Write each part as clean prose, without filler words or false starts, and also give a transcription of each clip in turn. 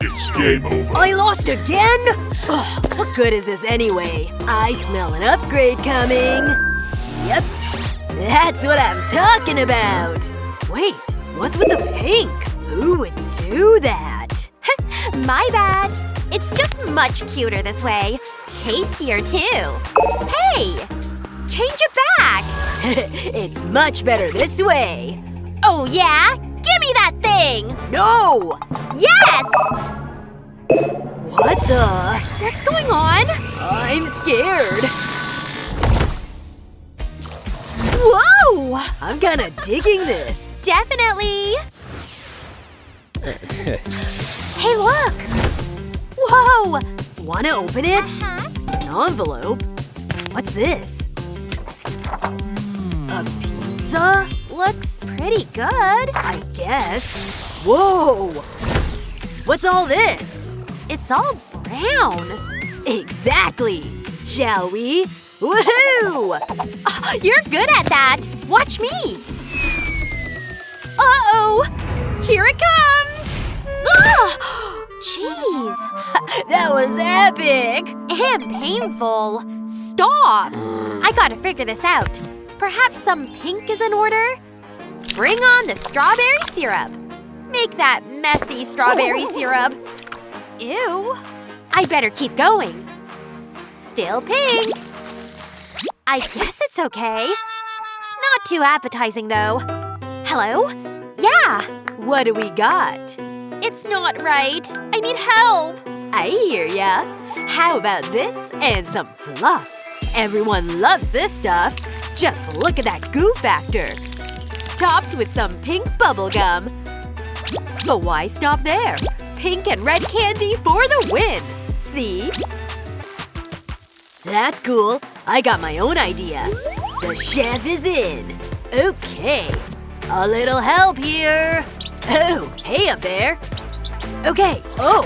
It's game over. I lost again? Ugh, what good is this anyway? I smell an upgrade coming. Yep, that's what I'm talking about. Wait, what's with the pink? Who would do that? My bad. It's just much cuter this way. Tastier, too. Hey! Change it back! It's much better this way. Oh, yeah? Give me that thing! No! Yes! What the? What's going on? I'm scared. Whoa! I'm kinda digging this. Definitely! Hey, look! Whoa! Wanna open it? An envelope? What's this? A pizza? Looks pretty good. I guess. Whoa! What's all this? It's all brown. Exactly! Shall we? Woohoo! You're good at that. Watch me. Uh-oh! Here it comes! Ugh! Jeez. That was epic! And painful. Stop! I gotta figure this out. Perhaps some pink is in order? Bring on the strawberry syrup. Make that messy strawberry syrup. Ew. I better keep going. Still pink. I guess it's okay. Not too appetizing, though. Hello? Yeah. What do we got? It's not right. I need help. I hear ya. How about this and some fluff? Everyone loves this stuff. Just look at that goo factor. Topped with some pink bubblegum. But why stop there? Pink and red candy for the win! See? That's cool. I got my own idea. The chef is in. Okay. A little help here. Oh, hey up there. Okay. Oh,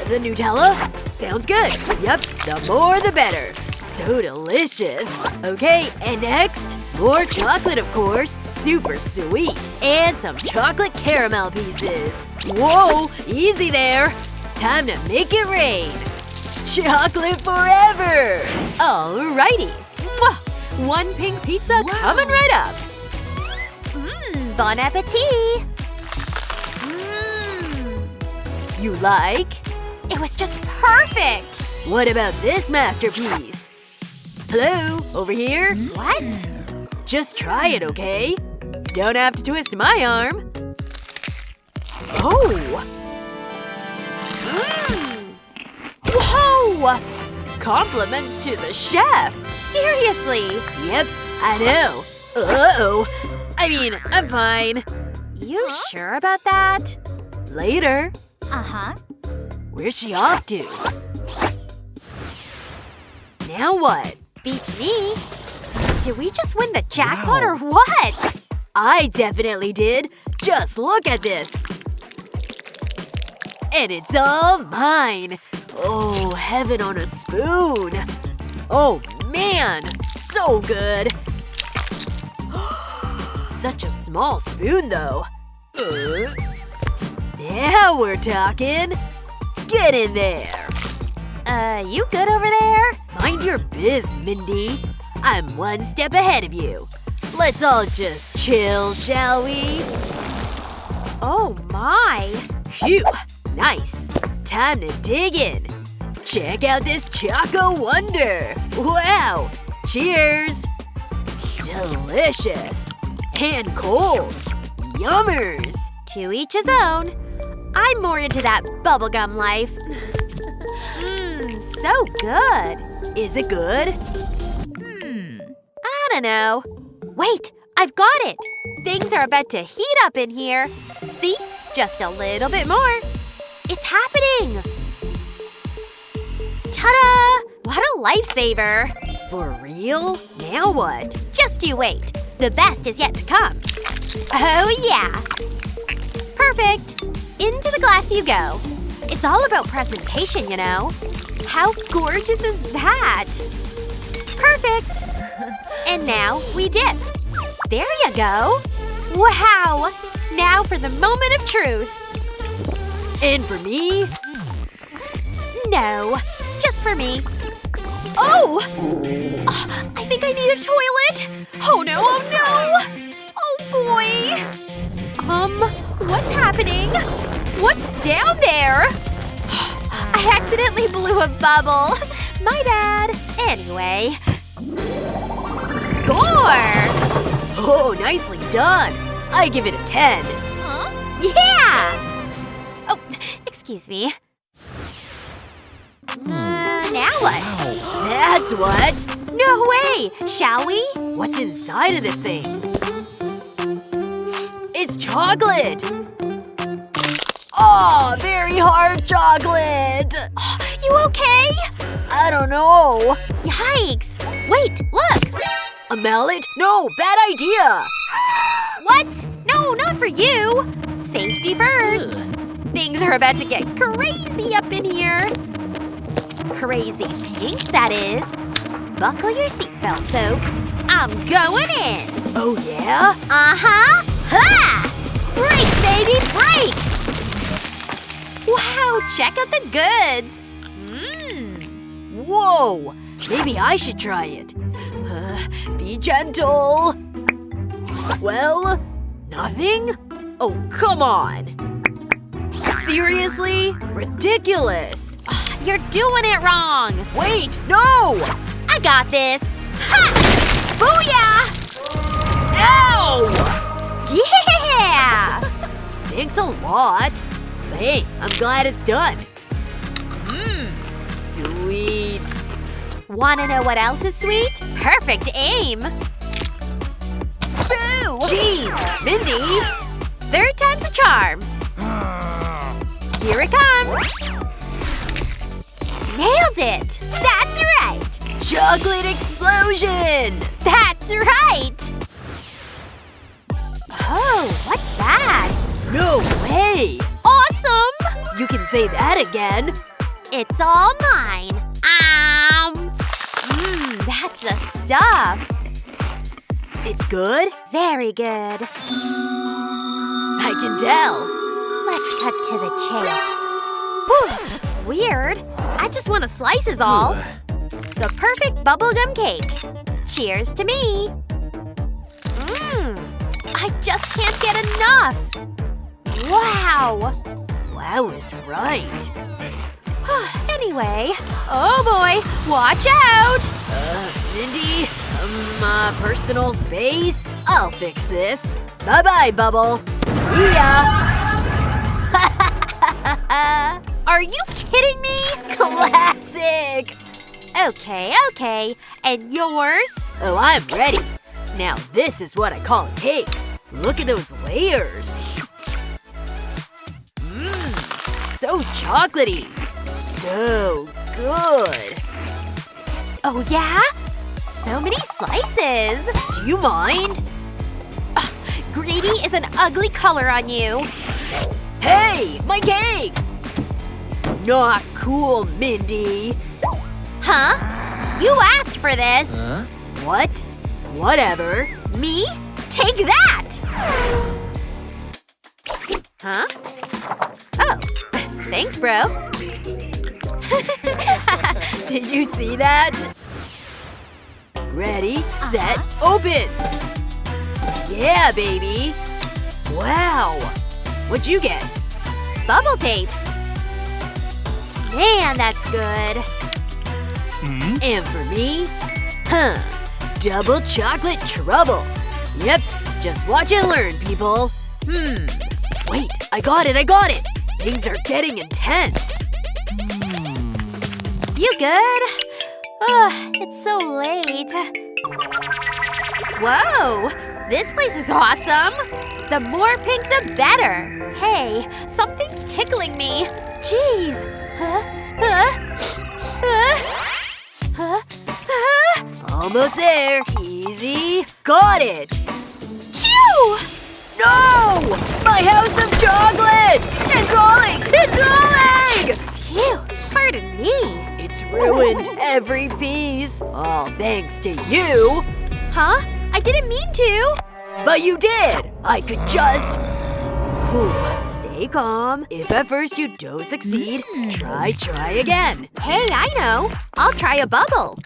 the Nutella? Sounds good. Yep, the more the better. So delicious. Okay, and next? More chocolate, of course. Super sweet. And some chocolate caramel pieces. Whoa, easy there. Time to make it rain. Chocolate forever! Alrighty. Mwah! One pink pizza coming right up. Bon appetit! You like? It was just perfect! What about this masterpiece? Hello? Over here? What? Just try it, okay? Don't have to twist my arm. Oh! Whoa! Compliments to the chef! Seriously! Yep, I know. Uh-oh. I mean, I'm fine. You sure about that? Later. Uh-huh. Where's she off to? Now what? Beats me. Did we just win the jackpot or what? I definitely did. Just look at this. And it's all mine. Oh, heaven on a spoon. Oh, man. So good. Such a small spoon, though. Now we're talking. Get in there. You good over there? Mind your biz, Mindy. I'm one step ahead of you. Let's all just chill, shall we? Oh my. Phew. Nice. Time to dig in. Check out this Choco Wonder. Wow. Cheers. Delicious. And cold. Yummers. To each his own. I'm more into that bubblegum life. So good. Is it good? I don't know. Wait, I've got it. Things are about to heat up in here. See? Just a little bit more. It's happening! Ta-da! What a lifesaver! For real? Now what? Just you wait. The best is yet to come. Oh yeah! Perfect! Into the glass you go. It's all about presentation, you know. How gorgeous is that? Perfect! And now we dip. There you go. Wow! Now for the moment of truth. And for me? No, just for me. Oh! I think I need a toilet. Oh no, oh no! Oh boy! What's happening? What's down there? I accidentally blew a bubble. My bad. Anyway. Score! Oh, nicely done. I give it a 10. Huh? Yeah! Oh, excuse me. Now what? That's what. No way! Shall we? What's inside of this thing? It's chocolate. Oh, very hard chocolate. You okay? I don't know. Yikes! Wait, look! A mallet? No, bad idea. What? No, not for you! Safety first. Things are about to get crazy up in here. Crazy pink, that is. Buckle your seatbelt, folks. I'm going in. Oh, yeah? Uh-huh. Ha! Break, baby, break! Wow, check out the goods. Whoa! Maybe I should try it. Be gentle. Well, nothing? Oh, come on. Seriously? Ridiculous. You're doing it wrong. Wait, no! I got this. Ha! Booyah! Ow! Yeah! Thanks a lot. Hey, I'm glad it's done. Sweet. Wanna know what else is sweet? Perfect aim. Boo! Jeez, Mindy! Third time's a charm. Here it comes. Nailed it! That's right! Chocolate explosion! That's right! Oh, what's that? No way! Awesome! You can say that again. It's all mine. That's the stuff. It's good? Very good. I can tell. Let's cut to the chase. Whew, weird. I just want a slice is all. The perfect bubblegum cake. Cheers to me. I just can't get enough. Wow. Wow was right. Anyway. Oh boy, watch out! Mindy, personal space? I'll fix this. Bye-bye, Bubble. See ya! Are you kidding me? Classic! Okay. And yours? Oh, I'm ready. Now this is what I call a cake. Look at those layers. So chocolatey. So good. Oh yeah? So many slices. Do you mind? Greedy is an ugly color on you. Hey, my cake! Not cool, Mindy. Huh? You asked for this. What? Whatever. Me? Take that! Huh? Oh. Thanks, bro. Did you see that? Ready, set, open! Yeah, baby! Wow! What'd you get? Bubble tape. Man, that's good. And for me? Double chocolate trouble. Yep, just watch and learn, people. Wait, I got it! Things are getting intense. You good? It's so late. Whoa! This place is awesome! The more pink, the better. Hey, something's tickling me. Jeez. Almost there. Easy. Got it. Chew! No! My house of chocolate! It's rolling! Phew, pardon me. It's ruined every piece. All thanks to you. Huh? I didn't mean to. But you did! I could just… Stay calm. If at first you don't succeed, try again. Hey, I know. I'll try a bubble.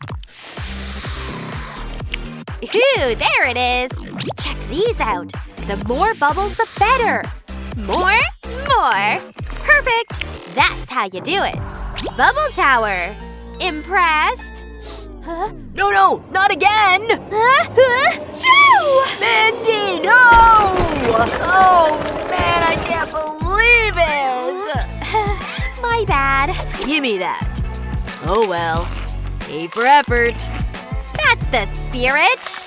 Ooh, there it is. Check these out. The more bubbles, the better. More. Perfect. That's how you do it. Bubble tower. Impressed? Huh? No, not again! Choo! Mindy, no! Oh, man, I can't believe it! My bad. Give me that. Oh well. A for effort. That's the spirit.